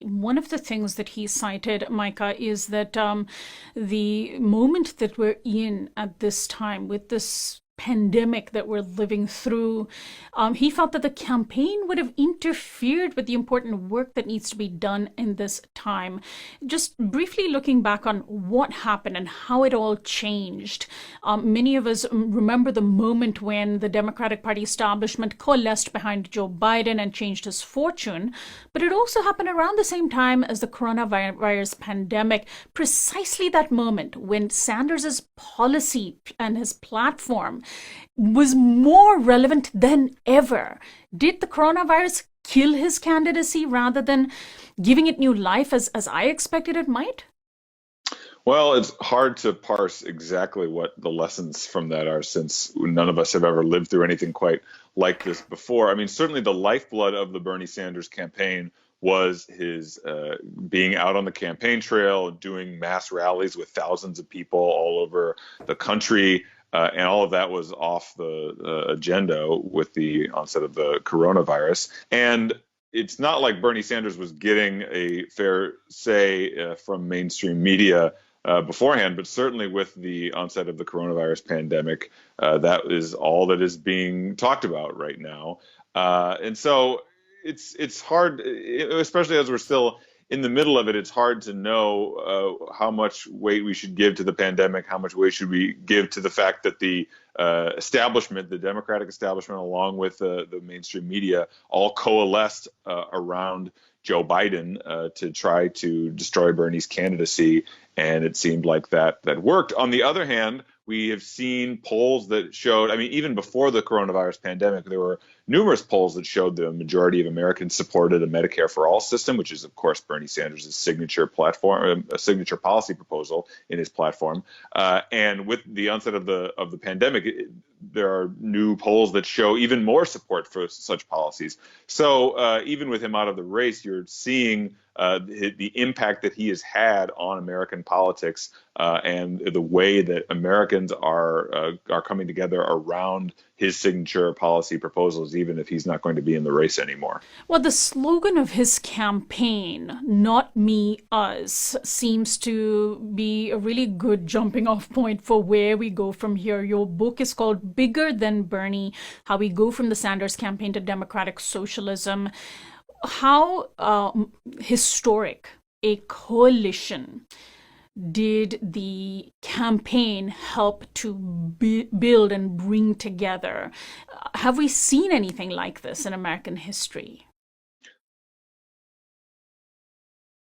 One of the things that he cited, Micah, is that the moment that we're in at this time with this pandemic that we're living through, he felt that the campaign would have interfered with the important work that needs to be done in this time. Just briefly looking back on what happened and how it all changed, many of us remember the moment when the Democratic Party establishment coalesced behind Joe Biden and changed his fortune. But it also happened around the same time as the coronavirus pandemic, precisely that moment when Sanders's policy and his platform was more relevant than ever. Did the coronavirus kill his candidacy rather than giving it new life as I expected it might? Well, it's hard to parse exactly what the lessons from that are, since none of us have ever lived through anything quite like this before. I mean, certainly the lifeblood of the Bernie Sanders campaign was his being out on the campaign trail, doing mass rallies with thousands of people all over the country. And all of that was off the agenda with the onset of the coronavirus. And it's not like Bernie Sanders was getting a fair say from mainstream media beforehand, but certainly with the onset of the coronavirus pandemic, that is all that is being talked about right now. And so it's hard, especially as we're still in the middle of it. It's hard to know how much weight we should give to the pandemic, how much weight should we give to the fact that the establishment, the Democratic establishment, along with the mainstream media, all coalesced around Joe Biden to try to destroy Bernie's candidacy. And it seemed like that worked. On the other hand, we have seen polls that showed, I mean, even before the coronavirus pandemic, there were numerous polls that showed the majority of Americans supported a Medicare for All system, which is, of course, Bernie Sanders' signature platform, a signature policy proposal in his platform. And with the onset of the pandemic, there are new polls that show even more support for such policies. So even with him out of the race, you're seeing the impact that he has had on American politics and the way that Americans are coming together around his signature policy proposals, even if he's not going to be in the race anymore. Well, the slogan of his campaign, "Not Me, Us," seems to be a really good jumping off point for where we go from here. Your book is called Bigger Than Bernie: How We Go from the Sanders Campaign to Democratic Socialism. How historic a coalition did the campaign help to build and bring together? Have we seen anything like this in American history?